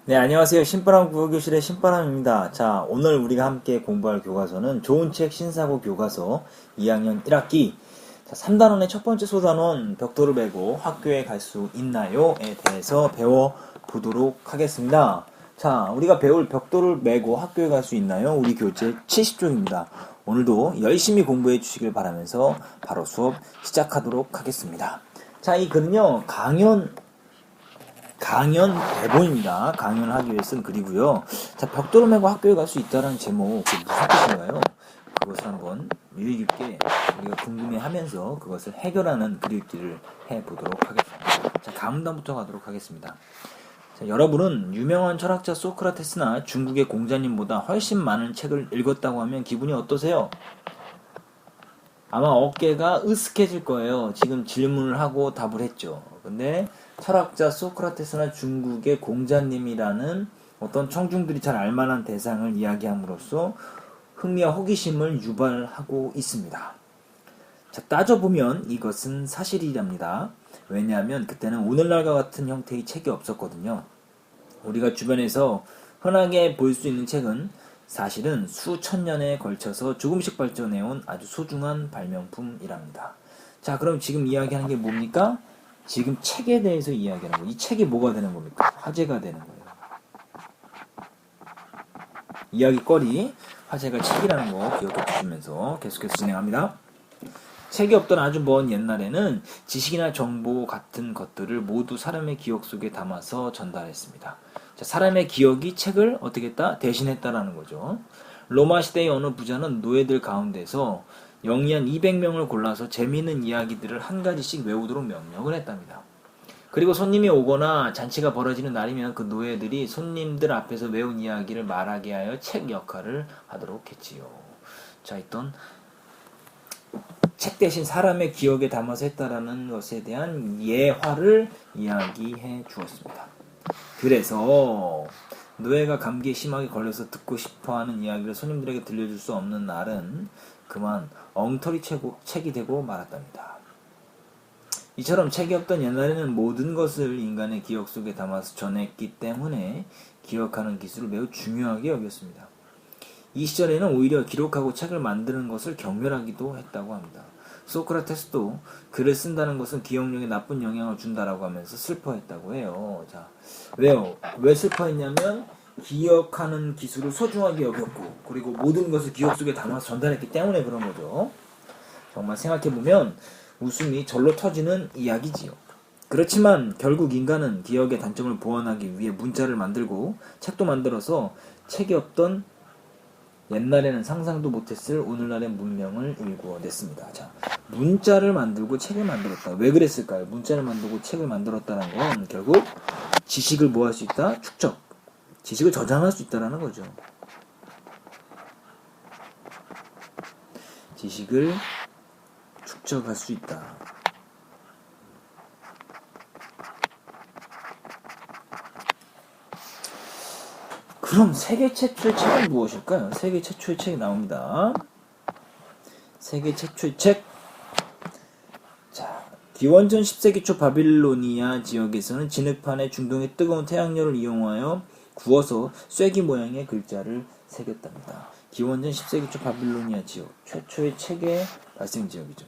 네, 안녕하세요. 신바람 국어교실의 신바람입니다. 자, 오늘 우리가 함께 공부할 교과서는 좋은 책 신사고 교과서 2학년 1학기 3단원의 첫 번째 소단원 벽돌을 메고 학교에 갈 수 있나요?에 대해서 배워보도록 하겠습니다. 자, 우리가 배울 벽돌을 메고 학교에 갈 수 있나요? 우리 교재 70쪽입니다. 오늘도 열심히 공부해 주시길 바라면서 바로 수업 시작하도록 하겠습니다. 자, 이 글은요, 강연 대본입니다. 강연을 하기 위해 쓴 글이고요. 자, 벽돌을 메고 학교에 갈 수 있다는 제목, 그게 무슨 뜻인가요? 그것을 한번 유의 깊게 우리가 궁금해하면서 그것을 해결하는 글 읽기를 해보도록 하겠습니다. 자, 다음 문단부터 가도록 하겠습니다. 자, 여러분은 유명한 철학자 소크라테스나 중국의 공자님보다 훨씬 많은 책을 읽었다고 하면 기분이 어떠세요? 아마 어깨가 으쓱해질 거예요. 지금 질문을 하고 답을 했죠. 근데 철학자 소크라테스나 중국의 공자님이라는 어떤 청중들이 잘 알만한 대상을 이야기함으로써 흥미와 호기심을 유발하고 있습니다. 자, 따져보면 이것은 사실이랍니다. 왜냐하면 그때는 오늘날과 같은 형태의 책이 없었거든요. 우리가 주변에서 흔하게 볼 수 있는 책은 사실은 수천 년에 걸쳐서 조금씩 발전해온 아주 소중한 발명품이랍니다. 자, 그럼 지금 이야기하는 게 뭡니까? 지금 책에 대해서 이야기하는 거예요. 이 책이 뭐가 되는 겁니까? 화제가 되는 거예요. 이야기거리, 화제가 책이라는 거 기억해 주시면서 계속해서 진행합니다. 책이 없던 아주 먼 옛날에는 지식이나 정보 같은 것들을 모두 사람의 기억 속에 담아서 전달했습니다. 자, 사람의 기억이 책을 어떻게 했다? 대신했다라는 거죠. 로마 시대의 어느 부자는 노예들 가운데서 영리한 200명을 골라서 재미있는 이야기들을 한 가지씩 외우도록 명령을 했답니다. 그리고 손님이 오거나 잔치가 벌어지는 날이면 그 노예들이 손님들 앞에서 외운 이야기를 말하게 하여 책 역할을 하도록 했지요. 자, 있던 책 대신 사람의 기억에 담아서 했다라는 것에 대한 예화를 이야기해 주었습니다. 그래서 노예가 감기에 심하게 걸려서 듣고 싶어하는 이야기를 손님들에게 들려줄 수 없는 날은 그만 엉터리 책이 되고 말았답니다. 이처럼 책이 없던 옛날에는 모든 것을 인간의 기억 속에 담아서 전했기 때문에 기억하는 기술을 매우 중요하게 여겼습니다. 이 시절에는 오히려 기록하고 책을 만드는 것을 경멸하기도 했다고 합니다. 소크라테스도 글을 쓴다는 것은 기억력에 나쁜 영향을 준다라고 하면서 슬퍼했다고 해요. 자, 왜요? 왜 슬퍼했냐면 기억하는 기술을 소중하게 여겼고 그리고 모든 것을 기억 속에 담아서 전달했기 때문에 그런 거죠. 정말 생각해보면 웃음이 절로 터지는 이야기지요. 그렇지만 결국 인간은 기억의 단점을 보완하기 위해 문자를 만들고 책도 만들어서 책이 없던 옛날에는 상상도 못했을 오늘날의 문명을 일구어냈습니다. 자, 문자를 만들고 책을 만들었다. 왜 그랬을까요? 문자를 만들고 책을 만들었다는 건 결국 지식을 뭐 할 수 있다? 축적. 지식을 저장할 수 있다는 거죠. 지식을 축적할 수 있다. 그럼 세계 최초의 책은 무엇일까요? 세계 최초의 책이 나옵니다. 세계 최초의 책. 자, 기원전 10세기 초 바빌로니아 지역에서는 진흙판에 중동의 뜨거운 태양열을 이용하여 구워서 쐐기 모양의 글자를 새겼답니다. 기원전 10세기 초 바빌로니아 지역, 최초의 책의 발생 지역이죠.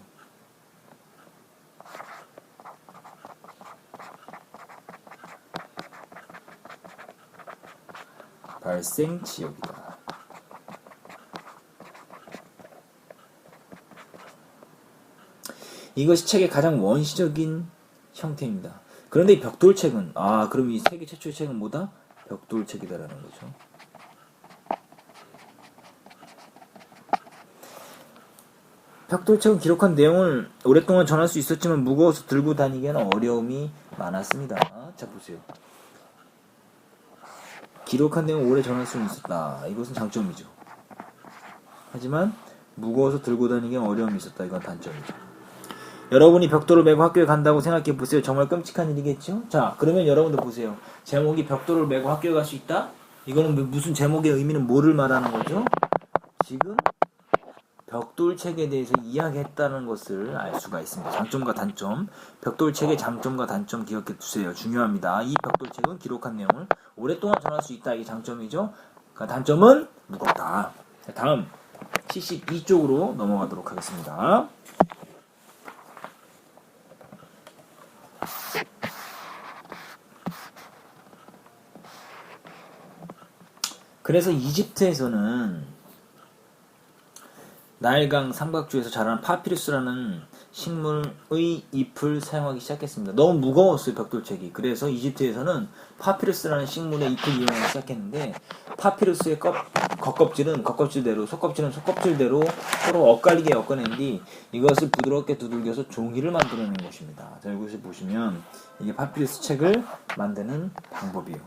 발생 지역이다. 이것이 책의 가장 원시적인 형태입니다. 그런데 이 벽돌책은 그럼 이 세계 최초의 책은 뭐다? 벽돌책이다라는 거죠. 벽돌책은 기록한 내용을 오랫동안 전할 수 있었지만 무거워서 들고 다니기에는 어려움이 많았습니다. 자, 보세요. 기록한 내용을 오래 전할 수는 있었다. 이것은 장점이죠. 하지만 무거워서 들고 다니기엔 어려움이 있었다. 이건 단점이죠. 여러분이 벽돌을 메고 학교에 간다고 생각해 보세요. 정말 끔찍한 일이겠죠? 자, 그러면 여러분들 보세요. 제목이 벽돌을 메고 학교에 갈 수 있다? 이거는 무슨 제목의 의미는 뭐를 말하는 거죠? 지금 벽돌책에 대해서 이야기했다는 것을 알 수가 있습니다. 장점과 단점, 벽돌책의 장점과 단점 기억해 두세요. 중요합니다. 이 벽돌책은 기록한 내용을 오랫동안 전할 수 있다. 이게 장점이죠. 그러니까 단점은 무겁다. 자, 다음 72쪽으로 넘어가도록 하겠습니다. 그래서 이집트에서는 나일강 삼각주에서 자라는 파피루스라는 식물의 잎을 사용하기 시작했습니다. 너무 무거웠어요, 벽돌책이. 그래서 이집트에서는 파피루스라는 식물의 잎을 이용하기 시작했는데, 파피루스의 겉껍질은 겉껍질대로, 속껍질은 속껍질대로 서로 엇갈리게 엮어낸 뒤 이것을 부드럽게 두들겨서 종이를 만들어낸 것입니다. 자, 이것을 보시면 이게 파피루스 책을 만드는 방법이에요.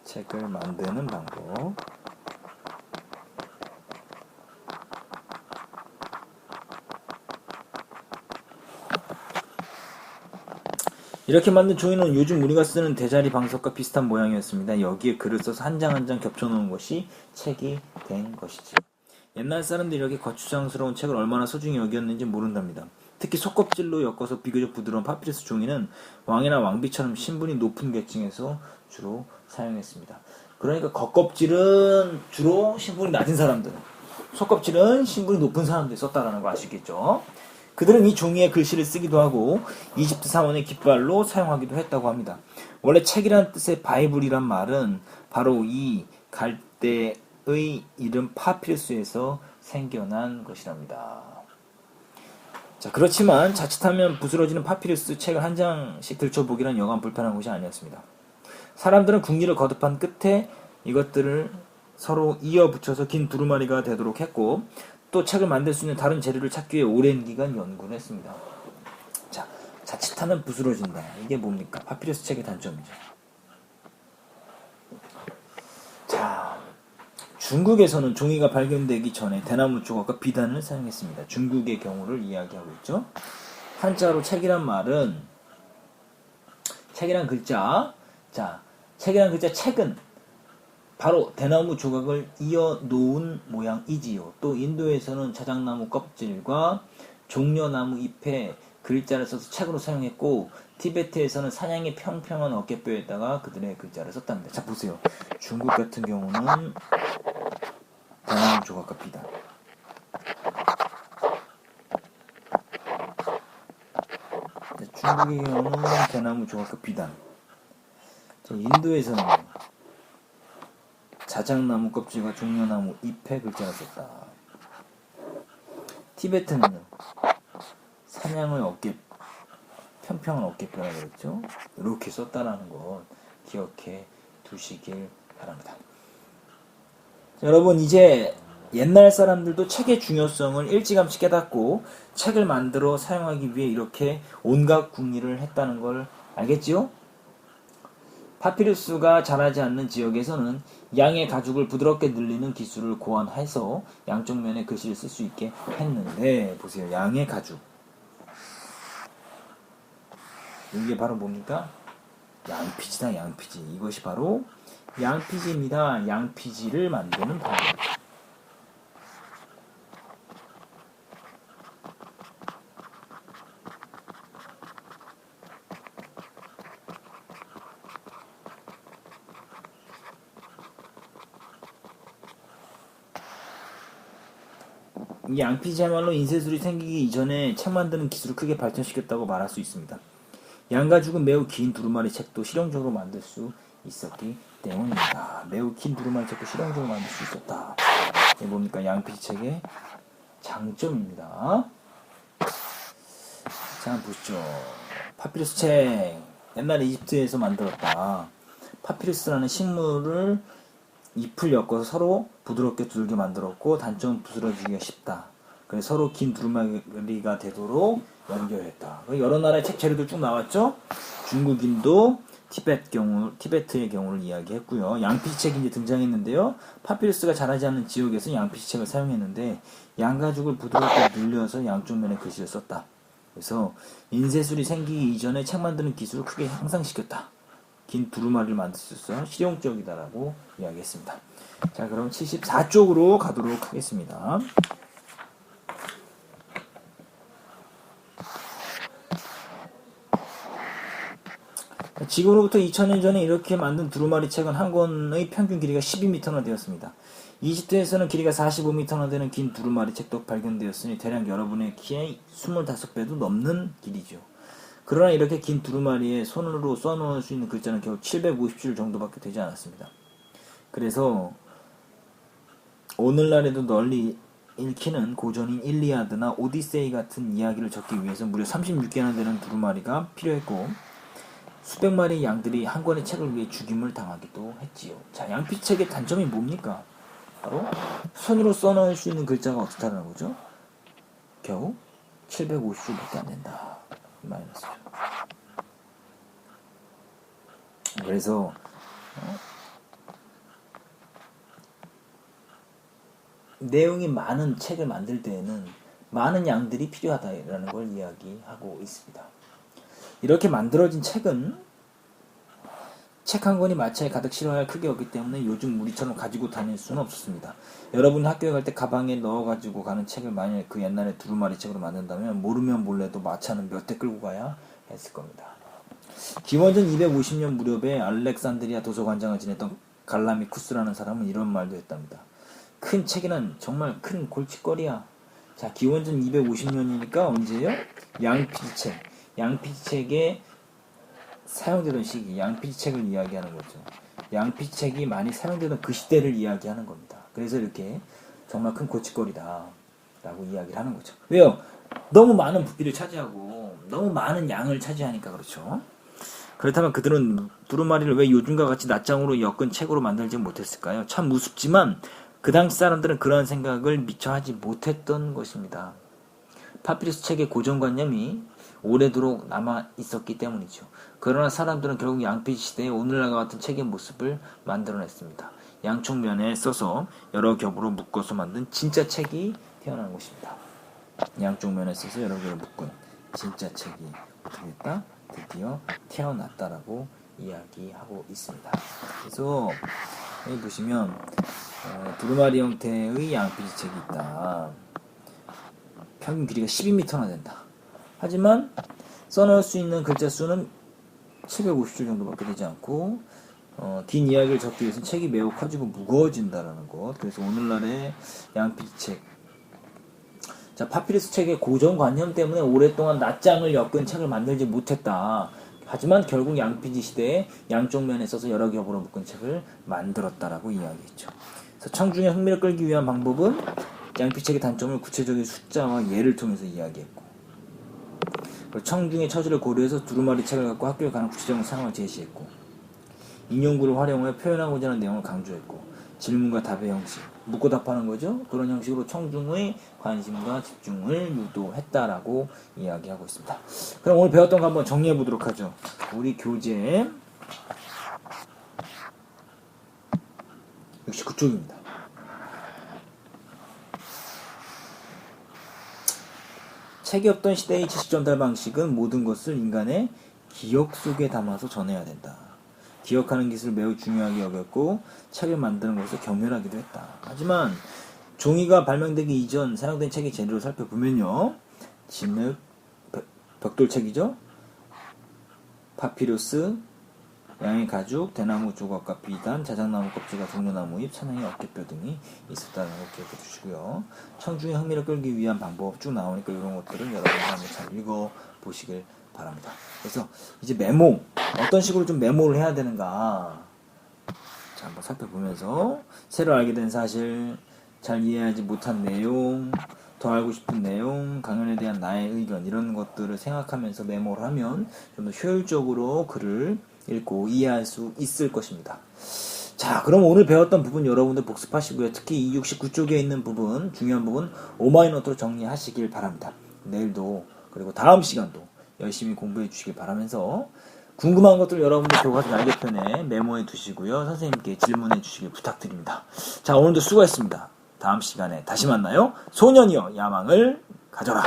책을 만드는 방법. 이렇게 만든 종이는 요즘 우리가 쓰는 대자리 방석과 비슷한 모양이었습니다. 여기에 글을 써서 한 장 한 장 겹쳐놓은 것이 책이 된 것이지. 옛날 사람들이 이렇게 거추장스러운 책을 얼마나 소중히 여겼는지 모른답니다. 특히 속껍질로 엮어서 비교적 부드러운 파피루스 종이는 왕이나 왕비처럼 신분이 높은 계층에서 주로 사용했습니다. 그러니까 겉껍질은 주로 신분이 낮은 사람들, 속껍질은 신분이 높은 사람들이 썼다라는 거 아시겠죠? 그들은 이 종이에 글씨를 쓰기도 하고 이집트 사원의 깃발로 사용하기도 했다고 합니다. 원래 책이란 뜻의 바이블이란 말은 바로 이 갈대의 이름 파피루스에서 생겨난 것이랍니다. 자, 그렇지만 자칫하면 부스러지는 파피루스 책을 한 장씩 들춰보기란 여간 불편한 것이 아니었습니다. 사람들은 국리를 거듭한 끝에 이것들을 서로 이어 붙여서 긴 두루마리가 되도록 했고, 또 책을 만들 수 있는 다른 재료를 찾기 위해 오랜 기간 연구를 했습니다. 자, 자칫하면 부스러진다. 이게 뭡니까? 파피루스 책의 단점이죠. 자, 중국에서는 종이가 발견되기 전에 대나무 조각과 비단을 사용했습니다. 중국의 경우를 이야기하고 있죠. 한자로 책이란 말은, 책이란 글자, 자, 책이란 글자 책은 바로 대나무 조각을 이어 놓은 모양이지요. 또 인도에서는 자작나무 껍질과 종려나무 잎에 글자를 써서 책으로 사용했고, 티베트에서는 사냥의 평평한 어깨뼈에다가 그들의 글자를 썼답니다. 자, 보세요. 중국 같은 경우는 대나무 조각과 비단. 중국의 경우는 대나무 조각과 비단. 자, 인도에서는 자작나무 껍질과 종려나무 잎에 글자를 썼다. 티베트는 사냥의 평평한 어깨뼈라고 그랬죠. 이렇게 썼다라는 건 기억해 두시길 바랍니다. 자, 여러분, 이제 옛날 사람들도 책의 중요성을 일찌감치 깨닫고 책을 만들어 사용하기 위해 이렇게 온갖 궁리를 했다는 걸 알겠지요? 파피루스가 자라지 않는 지역에서는 양의 가죽을 부드럽게 늘리는 기술을 고안해서 양쪽 면에 글씨를 쓸 수 있게 했는데, 보세요. 양의 가죽. 이게 바로 뭡니까? 양피지다, 양피지. 이것이 바로 양피지입니다. 양피지를 만드는 방법. 이 양피지야말로 인쇄술이 생기기 이전에 책 만드는 기술을 크게 발전시켰다고 말할 수 있습니다. 양가죽은 매우 긴 두루마리 책도 실용적으로 만들 수 있었기 때문입니다. 매우 긴 두루마리 책도 실용적으로 만들 수 있었다. 이게 뭡니까? 양피지 책의 장점입니다. 자, 한번 보시죠. 파피루스 책. 옛날에 이집트에서 만들었다. 파피루스라는 식물을 잎을 엮어서 서로 부드럽게 두들겨 만들었고, 단점은 부스러지기가 쉽다. 그래서 서로 긴 두루마리가 되도록 연결했다. 여러 나라의 책 재료들 쭉 나왔죠? 중국, 인도, 티베트의 경우를 이야기했고요. 양피지책이 이제 등장했는데요. 파피루스가 자라지 않는 지역에서 양피지책을 사용했는데, 양가죽을 부드럽게 늘려서 양쪽 면에 글씨를 썼다. 그래서 인쇄술이 생기기 이전에 책 만드는 기술을 크게 향상시켰다. 긴 두루마리를 만들 수 있어 실용적이다라고 이야기했습니다. 자, 그럼 74쪽으로 가도록 하겠습니다. 지금으로부터 2000년 전에 이렇게 만든 두루마리 책은 한 권의 평균 길이가 12m나 되었습니다. 이집트에서는 길이가 45m나 되는 긴 두루마리 책도 발견되었으니 대략 여러분의 키의 25배도 넘는 길이죠. 그러나 이렇게 긴 두루마리에 손으로 써놓을 수 있는 글자는 겨우 750줄 정도밖에 되지 않았습니다. 그래서 오늘날에도 널리 읽히는 고전인 일리아드나 오디세이 같은 이야기를 적기 위해서 무려 36개나 되는 두루마리가 필요했고 수백 마리의 양들이 한 권의 책을 위해 죽임을 당하기도 했지요. 자, 양피책의 단점이 뭡니까? 바로 손으로 써놓을 수 있는 글자가 어떻다는 거죠? 겨우 750줄밖에 안 된다. 마이너스죠. 그래서 내용이 많은 책을 만들 때에는 많은 양들이 필요하다라는 걸 이야기하고 있습니다. 이렇게 만들어진 책은 책 한 권이 마차에 가득 실어야 크기였기 때문에 요즘 우리처럼 가지고 다닐 수는 없었습니다. 여러분이 학교에 갈 때 가방에 넣어가지고 가는 책을 만약 그 옛날에 두루마리 책으로 만든다면 모르면 몰라도 마차는 몇 대 끌고 가야 했을 겁니다. 기원전 250년 무렵에 알렉산드리아 도서관장을 지냈던 갈라미쿠스라는 사람은 이런 말도 했답니다. 큰 책에는 정말 큰 골칫거리야. 자, 기원전 250년이니까 언제예요? 양피지책. 양피지책에 사용되던 시기, 양피지책을 이야기하는 거죠. 양피지책이 많이 사용되던 그 시대를 이야기하는 겁니다. 그래서 이렇게 정말 큰 골칫거리다 라고 이야기를 하는 거죠. 왜요? 너무 많은 부피를 차지하고 너무 많은 양을 차지하니까 그렇죠. 그렇다면 그들은 두루마리를 왜 요즘과 같이 낱장으로 엮은 책으로 만들지 못했을까요? 참 우습지만 그 당시 사람들은 그런 생각을 미처 하지 못했던 것입니다. 파피루스 책의 고정관념이 오래도록 남아 있었기 때문이죠. 그러나 사람들은 결국 양피지 시대에 오늘날과 같은 책의 모습을 만들어냈습니다. 양쪽 면에 써서 여러 겹으로 묶어서 만든 진짜 책이 태어난 것입니다. 양쪽 면에 써서 여러 겹으로 묶은 진짜 책이 어떻게 됐다? 드디어 태어났다라고 이야기하고 있습니다. 그래서 여기 보시면 두루마리 형태의 양피지 책이 있다. 평균 길이가 12m나 된다. 하지만 써놓을 수 있는 글자 수는 750줄 정도밖에 되지 않고 긴 이야기를 적기 위해서는 책이 매우 커지고 무거워진다라는 것. 그래서 오늘날의 양피지 책, 자, 파피루스 책의 고정관념 때문에 오랫동안 낱장을 엮은 책을 만들지 못했다. 하지만 결국 양피지 시대에 양쪽 면에 써서 여러 겹으로 묶은 책을 만들었다라고 이야기했죠. 그래서 청중의 흥미를 끌기 위한 방법은 양피책의 단점을 구체적인 숫자와 예를 통해서 이야기했고, 청중의 처지를 고려해서 두루마리 책을 갖고 학교에 가는 구체적인 상황을 제시했고, 인용구를 활용해 표현하고자 하는 내용을 강조했고, 질문과 답의 형식, 묻고 답하는 거죠. 그런 형식으로 청중의 관심과 집중을 유도했다라고 이야기하고 있습니다. 그럼 오늘 배웠던 거 한번 정리해 보도록 하죠. 우리 교재 69쪽입니다. 책이 없던 시대의 지식 전달 방식은 모든 것을 인간의 기억 속에 담아서 전해야 된다. 기억하는 기술을 매우 중요하게 여겼고 책을 만드는 것을 경멸하기도 했다. 하지만 종이가 발명되기 이전 사용된 책의 재료를 살펴보면요, 진흙, 벽돌책이죠, 파피루스, 양의 가죽, 대나무 조각과 비단, 자작나무 껍질과 종려나무 잎, 찬양의 어깨뼈 등이 있었다는 걸 기억해 주시고요. 청중의 흥미를 끌기 위한 방법 쭉 나오니까 이런 것들을 여러분이 한번 잘 읽어보시길 바랍니다. 그래서 이제 메모, 어떤 식으로 좀 메모를 해야 되는가, 자, 한번 살펴보면서 새로 알게 된 사실, 잘 이해하지 못한 내용, 더 알고 싶은 내용, 강연에 대한 나의 의견, 이런 것들을 생각하면서 메모를 하면 좀 더 효율적으로 글을 읽고 이해할 수 있을 것입니다. 자, 그럼 오늘 배웠던 부분 여러분들 복습하시고요. 특히 이 69쪽에 있는 부분, 중요한 부분 오마이노트로 정리하시길 바랍니다. 내일도 그리고 다음 시간도 열심히 공부해 주시길 바라면서 궁금한 것들 여러분들 교과서 날개편에 메모해 두시고요. 선생님께 질문해 주시길 부탁드립니다. 자, 오늘도 수고했습니다. 다음 시간에 다시 만나요. 소년이여 야망을 가져라.